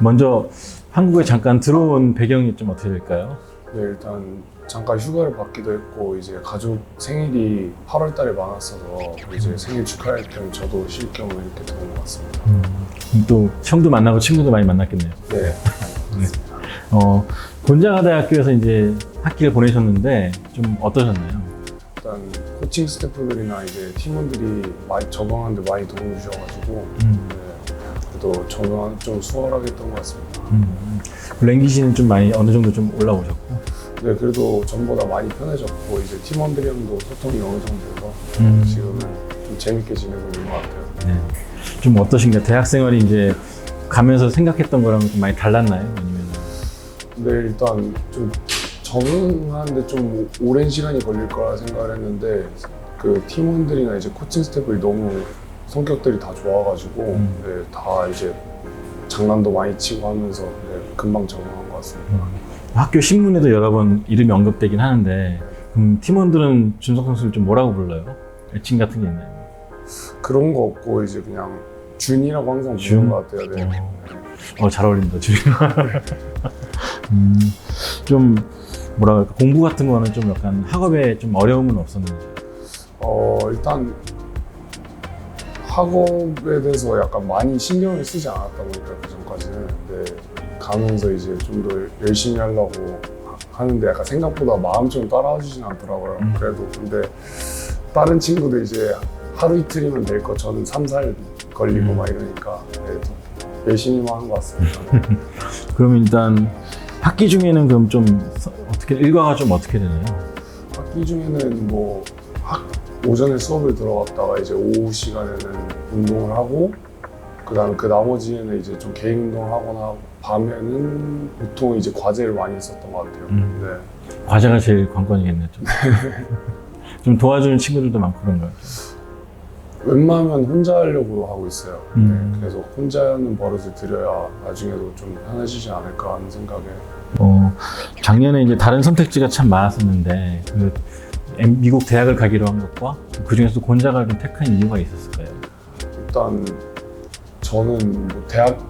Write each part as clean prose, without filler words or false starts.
먼저 한국에 잠깐 들어온 배경이 좀 어떻게 될까요? 네, 일단 잠깐 휴가를 받기도 했고 이제 가족 생일이 8월 달에 많았어서 이제 생일 축하할 겸 저도 쉴 겸 이렇게 들어온 것 같습니다. 또 형도 만나고 친구도 많이 만났겠네요. 네. 곤자가 대학교에서 이제 학기를 보내셨는데 좀 어떠셨나요? 일단 코칭 스태프들이나 이제 팀원들이 많이 적응하는데 많이 도움을 주셔가지고 네, 그래도 적응 좀 수월하게 했던 것 같습니다. 랭귀지는 좀 많이 어느 정도 좀 올라오셨고. 네, 그래도 전보다 많이 편해졌고 이제 팀원들이랑도 소통이 어느 정도 돼서 지금은 좀 재밌게 지내고 있는 것 같아요. 네. 좀 어떠신가요? 대학 생활이 이제 가면서 생각했던 거랑 좀 많이 달랐나요? 아니면? 네, 일단 좀 적응하는데 좀 오랜 시간이 걸릴 거라 생각을 했는데 그 팀원들이나 이제 코칭 스태프들이 너무 성격들이 다 좋아가지고 네, 다 이제 장난도 많이 치고 하면서 네, 금방 적응한 것 같습니다. 학교 신문에도 여러 번 이름이 언급되긴 하는데 그럼 팀원들은 준석 선수를 좀 뭐라고 불러요? 애칭 같은 게 있나요? 그런 거 없고 이제 그냥 준이라고 항상 부르는 것 같아요. 네. 잘 어울린다, 준. 좀 뭐라 그럴까, 공부 같은 거는 좀 약간 학업에 좀 어려움은 없었는지? 일단 학업에 대해서 약간 많이 신경을 쓰지 않았다 보니까 그 전까지는 가면서 이제 좀 더 열심히 하려고 하는데 약간 생각보다 마음처럼 따라주진 않더라고요. 그래도 근데 다른 친구들 이제 하루 이틀이면 될 거 저는 3-4일 걸리고 막 이러니까 네, 열심히만 한 것 같습니다. 그럼 일단 학기 중에는 그럼 좀 어떻게 일과가 좀 어떻게 되나요? 학기 중에는 뭐 오전에 수업을 들어갔다가 이제 오후 시간에는 운동을 하고 그다음에 그 나머지에는 이제 좀 개인 운동을 하거나 밤에는 보통 이제 과제를 많이 했었던 것 같아요. 네. 과제가 제일 관건이겠네요. 좀 도와주는 친구들도 많고 그런가요? 웬만하면 혼자 하려고 하고 있어요. 네. 그래서 혼자 하는 버릇을 들여야 나중에도 좀 편해지지 않을까 하는 생각에. 작년에 이제 다른 선택지가 참 많았었는데 미국 대학을 가기로 한 것과 그 중에서 곤자가를 좀 택한 이유가 있었을까요? 일단 저는 뭐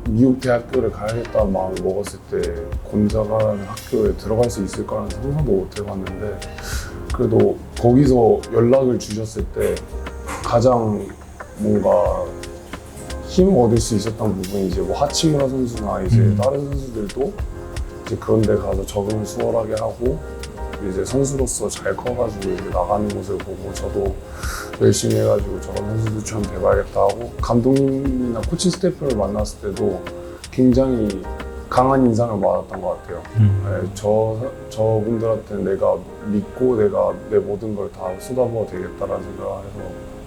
미국 대학교를 가야겠다는 마음을 먹었을 때 곤자가라는 학교에 들어갈 수 있을 거라는 상상도 못 해봤는데 그래도 거기서 연락을 주셨을 때 가장 뭔가 힘을 얻을 수 있었던 부분이 이제 뭐 하치무라 선수나 이제 다른 선수들도 이제 그런 데 가서 적응을 수월하게 하고 이제 선수로서 잘 커가지고 이제 나가는 모습을 보고 저도 열심히 해가지고 저런 선수들처럼 돼봐야겠다 하고 감독님이나 코칭 스태프를 만났을 때도 굉장히 강한 인상을 받았던 것 같아요. 네, 저분들한테는 내가 믿고 내가 내 모든 걸 다 쏟아부어도 되겠다라는 생각을 해서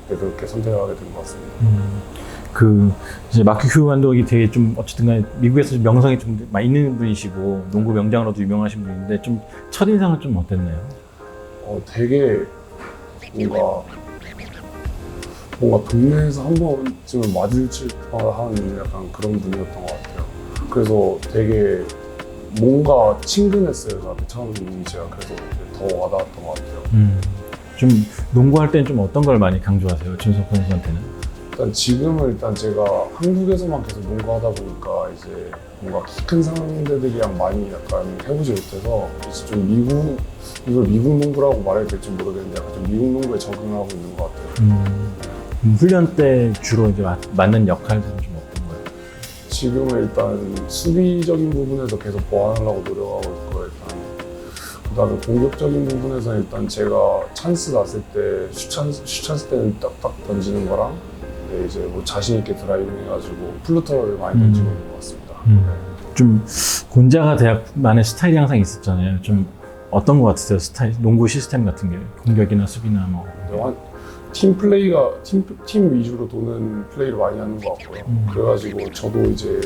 그렇게 선택을 하게 된 것 같습니다. 이제 마크 휴 감독이 되게 좀 어쨌든 간에 미국에서 명성이 좀 많이 있는 분이시고 농구 명장으로도 유명하신 분인데 좀 첫인상은 좀 어땠나요? 되게 뭔가 동네에서 한 번쯤은 마주칠 뻔한 약간 그런 분이었던 것 같아요. 그래서 되게 뭔가 친근했어요. 저한테 처음 이미지가. 그래서 더 와닿았던 것 같아요. 좀 농구할 때는 좀 어떤 걸 많이 강조하세요? 준석 선수한테는? 일단 지금은 제가 한국에서만 계속 농구하다 보니까 이제 뭔가 키 큰 상대들이랑 많이 약간 해보지 못해서 이제 좀 이걸 미국 농구라고 말해도 될지 모르겠는데 약간 좀 미국 농구에 적응하고 있는 것 같아요. 훈련 때 주로 이제 맡는 역할들은 좀 어떤 거예요? 지금은 일단 수비적인 부분에서 계속 보완하려고 노력하고 있고 일단 그다음에 공격적인 부분에서 일단 제가 찬스 났을 때 슛 찬스 때는 딱딱 던지는 거랑 이제 뭐 자신 있게 드라이빙 해가지고 플루터를 많이 던지고 있는 것 같습니다. 좀 곤자가 대학만의 스타일이 항상 있었잖아요. 좀 어떤 것 같으세요? 스타일, 농구 시스템 같은 게 공격이나 수비나 뭐. 팀 플레이가 팀 위주로 도는 플레이를 많이 하는 것 같고요. 그래가지고 저도 이제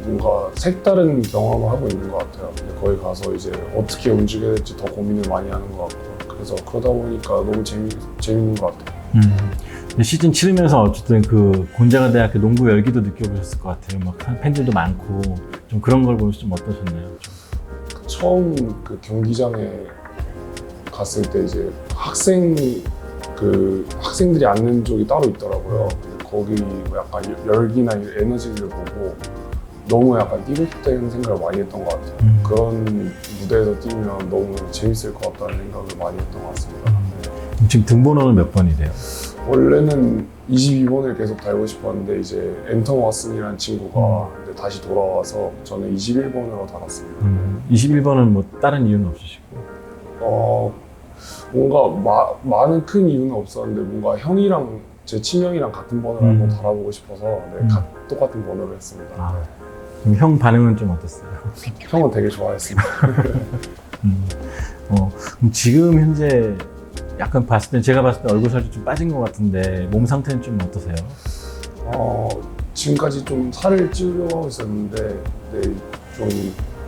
뭔가 색다른 경험을 하고 있는 것 같아요. 근데 거기 가서 이제 어떻게 움직여야 될지 더 고민을 많이 하는 것 같고 그래서 그러다 보니까 너무 재밌는 것 같아요. 시즌 치르면서 어쨌든 곤자가 대학교 농구 열기도 느껴보셨을 것 같아요. 막 팬들도 많고 좀 그런 걸 보면서 좀 어떠셨나요? 처음 경기장에 갔을 때 이제 학생들이 앉는 쪽이 따로 있더라고요. 거기 뭐 약간 열기나 에너지를 보고 너무 약간 뛰고 싶다는 생각을 많이 했던 것 같아요. 그런 무대에서 뛰면 너무 재밌을 것 같다는 생각을 많이 했던 것 같습니다. 네. 지금 등번호는 몇 번이래요? 원래는 22번을 계속 달고 싶었는데 이제 앤턴 왓슨이라는 친구가 이제 다시 돌아와서 저는 21번으로 달았습니다. 21번은 뭐 다른 이유는 없으시고? 뭔가 많은 큰 이유는 없었는데 뭔가 형이랑 제 친형이랑 같은 번호를 한번 달아보고 싶어서 네, 똑같은 번호를 했습니다. 아, 그럼 형 반응은 좀 어땠어요? 형은 되게 좋아했습니다. 그럼 지금 현재 약간 봤을 때 제가 봤을 때 얼굴 살이 좀 빠진 것 같은데 몸 상태는 좀 어떠세요? 지금까지 좀 살을 찌우려고 있었는데 네, 좀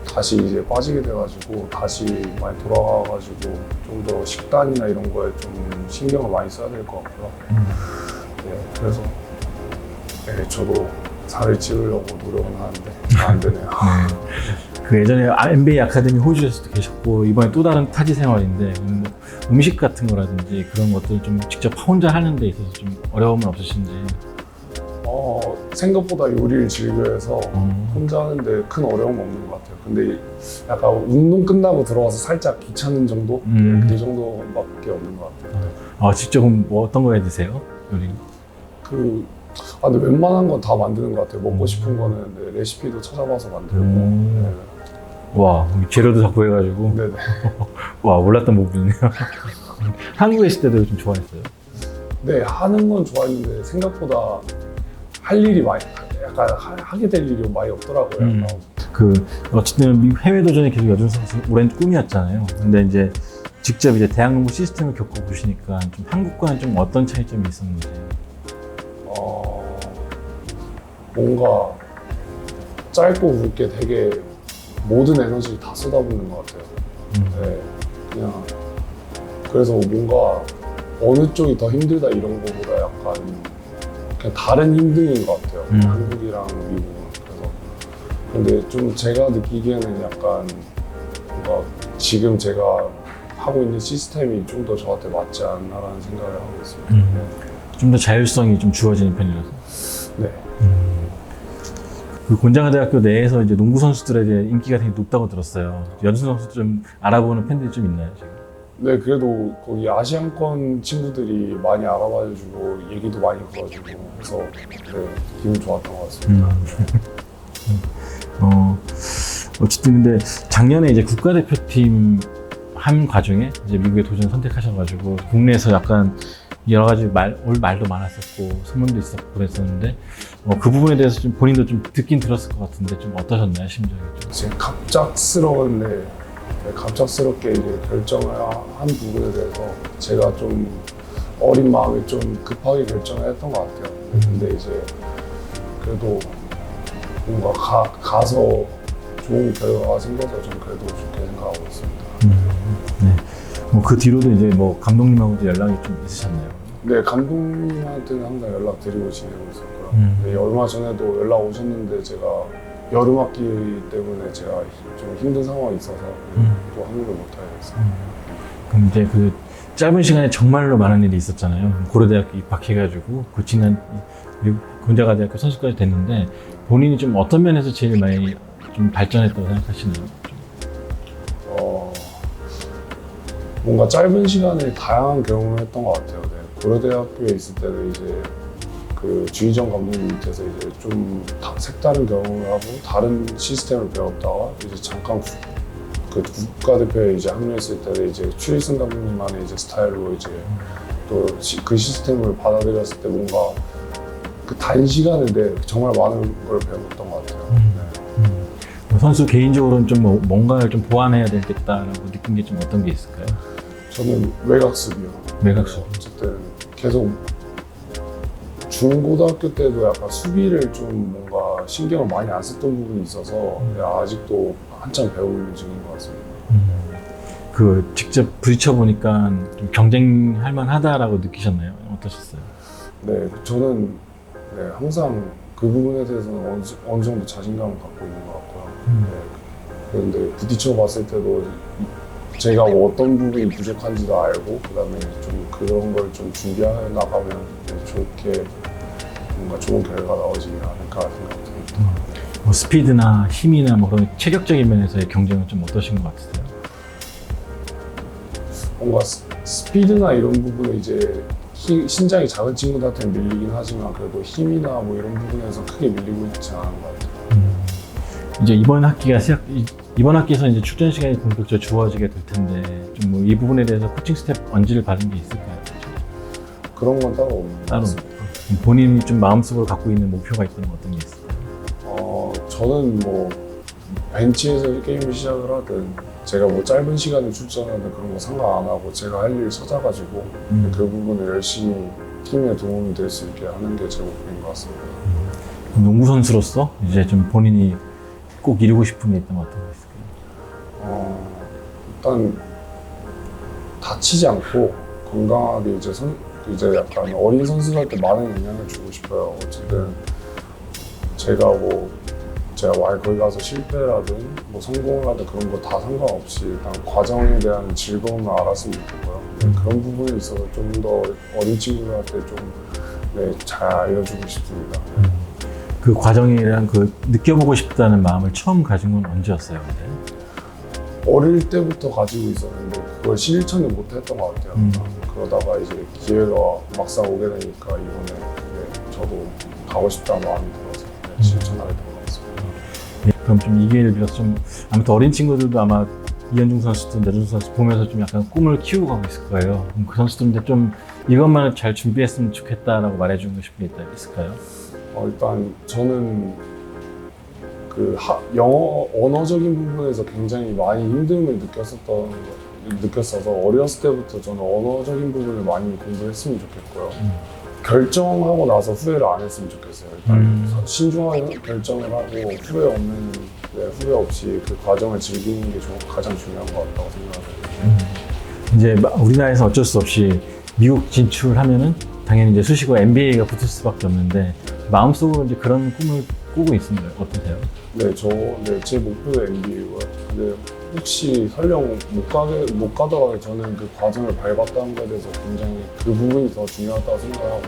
다시 이제 빠지게 돼가지고 다시 많이 돌아가가지고 좀 더 식단이나 이런 거에 좀 신경을 많이 써야 될 것 같고요. 네, 그래서 네, 저도 살을 찌우려고 노력은 하는데 안 되네요. 그 예전에 NBA 아카데미 호주에서도 계셨고 이번에 또 다른 타지 생활인데 음식 같은 거라든지 그런 것들 좀 직접 혼자 하는 데 있어서 좀 어려움은 없으신지? 생각보다 요리를 즐겨해서 혼자 하는데 큰 어려움 없는 것 같아요. 근데 약간 운동 끝나고 들어와서 살짝 귀찮은 정도? 그 정도밖에 없는 것 같아요. 직접 그럼 뭐 어떤 거 해 드세요? 요리? 근데 웬만한 건 다 만드는 것 같아요. 먹고 싶은 거는 네, 레시피도 찾아봐서 만들고. 네. 와, 재료도 다 구해가지고. 네네. 와, 몰랐던 부분이네요. 한국에 있을 때도 좀 좋아했어요? 네, 하는 건 좋아했는데 생각보다 할 일이 많이, 약간 하게 될 일이 많이 없더라고요. 어쨌든 해외 도전이 계속 여준 선수 오랜 꿈이었잖아요. 근데 이제 직접 이제 대학농구 시스템을 겪어보시니까 좀 한국과는 좀 어떤 차이점이 있었는지. 뭔가 짧고 굵게 되게 모든 에너지를 다 쏟아붓는 것 같아요. 네, 그냥 그래서 뭔가 어느 쪽이 더 힘들다 이런 거보다 약간 그냥 다른 힘듦인 것 같아요. 한국이랑 미국은. 그래서 근데 좀 제가 느끼기에는 약간 뭔가 지금 제가 하고 있는 시스템이 좀 더 저한테 맞지 않나라는 생각을 하고 있습니다. 네. 좀 더 자율성이 좀 주어지는 편이라서. 네. 그 곤자가 대학교 내에서 이제 농구 선수들에 대해 인기가 되게 높다고 들었어요. 연수 선수 좀 알아보는 팬들이 좀 있나요, 지금? 네, 그래도 거기 아시안권 친구들이 많이 알아봐주고 얘기도 많이 들어주고 해서 네, 기분 좋았던 것 같습니다. 어쨌든 근데 작년에 이제 국가대표팀 한 과정에 이제 미국에 도전 선택하셔가지고 국내에서 약간 여러 가지 말도 많았었고 소문도 있었고 그랬었는데 그 부분에 대해서 좀 본인도 좀 듣긴 들었을 것 같은데 좀 어떠셨나요, 심정이 좀? 지금 갑작스럽게 이제 결정을 한 부분에 대해서 제가 좀 어린 마음에 좀 급하게 결정을 했던 것 같아요. 근데 이제 그래도 뭔가 가서 좋은 결과가 생겨서 좀 그래도 좋게 생각하고 있습니다. 네. 그 뒤로도 이제 감독님하고도 연락이 좀 있으셨나요? 네, 감독님한테는 항상 연락드리고 지내고 있었고요. 네, 얼마 전에도 연락 오셨는데 제가 여름 학기 때문에 제가 좀 힘든 상황이 있어서 또 한국을 못하게 됐어요. 그럼 이제 그 짧은 시간에 정말로 많은 일이 있었잖아요. 고려대학교 입학해가지고 지난 곤자가 대학교 선수까지 됐는데 본인이 좀 어떤 면에서 제일 많이 좀 발전했다고 생각하시나요? 뭔가 짧은 시간에 다양한 경험을 했던 것 같아요. 네. 고려대학교에 있을 때는 이제 그 주희정 감독님 밑에서 이제 좀 색다른 경험을 하고 다른 시스템을 배웠다가 이제 잠깐 그 국가대표에 이제 합류했을 때는 이제 추일승 감독님만의 이제 스타일로 이제 또 그 시스템을 받아들였을 때 뭔가 그 단시간에 정말 많은 걸 배웠던 것 같아요. 네. 선수 개인적으로는 좀 뭔가를 좀 보완해야 되겠다라고 느낀 게 좀 어떤 게 있을까요? 저는 외곽 수비요. 외곽 수비. 어쨌든 계속 중고등학교 때도 약간 수비를 좀 뭔가 신경을 많이 안 썼던 부분이 있어서 아직도 한참 배우는 중인 것 같습니다. 직접 부딪혀 보니까 좀 경쟁할 만하다라고 느끼셨나요? 어떠셨어요? 네, 저는 항상 그 부분에 대해서는 어느 정도 자신감을 갖고 있는 것 같고요. 그런데 부딪혀 봤을 때도 제가 어떤 부분이 부족한지도 알고 그다음에 좀 그런 걸 좀 준비해 나가면 좋게 뭔가 좋은 결과가 나오지 않을까 생각됩니다. 뭐 스피드나 힘이나 뭐 그런 체격적인 면에서의 경쟁은 좀 어떠신 것 같으세요? 뭔가 스피드나 이런 부분은 이제 신장이 작은 친구들한테 밀리긴 하지만 그래도 힘이나 뭐 이런 부분에서 크게 밀리고 있지 않은 것 같아요. 이제 이번 학기에서 이제 출전 시간이 본격적으로 주어지게 될 텐데 좀 뭐 이 부분에 대해서 코칭 스텝 언지를 받은 게 있을까요? 그런 건 따로 없는 것 따로 같습니다. 본인이 좀 마음속으로 갖고 있는 목표가 있다는 어떤 게 있을까요? 저는 뭐 벤치에서 게임을 시작을 하든 제가 뭐 짧은 시간에 출전하든 그런 거 상관 안 하고 제가 할 일을 찾아가지고 그 부분을 열심히 팀에 도움이 될 수 있게 하는 게 제 목표인 것 같습니다. 농구 선수로서 이제 좀 본인이 꼭 이루고 싶은 게 있다면 어떤 게 있을까요? 일단 다치지 않고 건강하게 이제 약간 어린 선수들한테 많은 영향을 주고 싶어요. 어쨌든 제가 거기 가서 실패라든 뭐 성공을 하든 그런 거 다 상관없이 일단 과정에 대한 즐거움을 알았으면 좋겠고요. 그런 부분에 있어서 좀 더 어린 친구들한테 좀 잘 알려주고 싶습니다. 그 과정에 대한 그 느껴보고 싶다는 마음을 처음 가진 건 언제였어요? 근데? 어릴 때부터 가지고 있었는데 그걸 실천을 못 했던 것 같아요. 그러다가 이제 기회가 막상 오게 되니까 이번에 저도 가고 싶다는 마음이 들어서 실천하게 된 것 같습니다. 그럼 좀 이 기회를 빌어서 좀 아무튼 어린 친구들도 아마 이현중 선수도 내준 선수 보면서 좀 약간 꿈을 키우고 가고 있을 거예요. 그럼 그 선수들한테 좀 이것만을 잘 준비했으면 좋겠다라고 말해주고 싶은 게 있을까요? 일단 저는 그 영어 언어적인 부분에서 굉장히 많이 힘듦을 느꼈어서 어렸을 때부터 저는 언어적인 부분을 많이 공부했으면 좋겠고요. 결정하고 나서 후회를 안 했으면 좋겠어요. 일단 신중하게 결정을 하고 후회 없이 그 과정을 즐기는 게 가장 중요한 것 같다고 생각합니다. 이제 우리나라에서 어쩔 수 없이 미국 진출하면은 당연히 이제 수시고 NBA가 붙을 수밖에 없는데 마음속으로 이제 그런 꿈을 꾸고 있습니다. 어떠세요? 제 목표가 NBA고요. 근데 혹시 설령 못 가더라도 저는 그 과정을 밟았다는 것에 대해서 굉장히 그 부분이 더 중요하다고 생각하고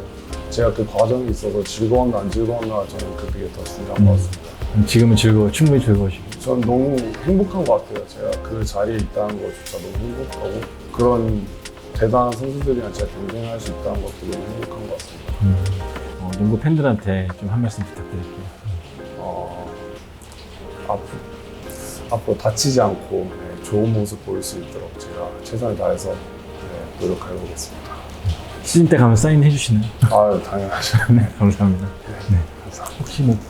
제가 그 과정에 있어서 즐거웠나 안 즐거웠나 저는 그게 더 중요한 것 같습니다. 지금은 충분히 즐거우시고. 전 너무 행복한 것 같아요. 제가 그 자리에 있다는 것조차 너무 행복하고 그런 대단한 선수들이랑 제가 경쟁할 수 있다는 것도 너무 행복한 것 같습니다. 농구 팬들한테 좀 한 말씀 부탁드릴게요. 앞으로 다치지 않고 좋은 모습 보일 수 있도록 제가 최선을 다해서 노력해 보겠습니다. 시즌 때 가면 사인해 주시나요? 당연하죠. 네, 감사합니다. 네. 감사합니다. 혹시 뭐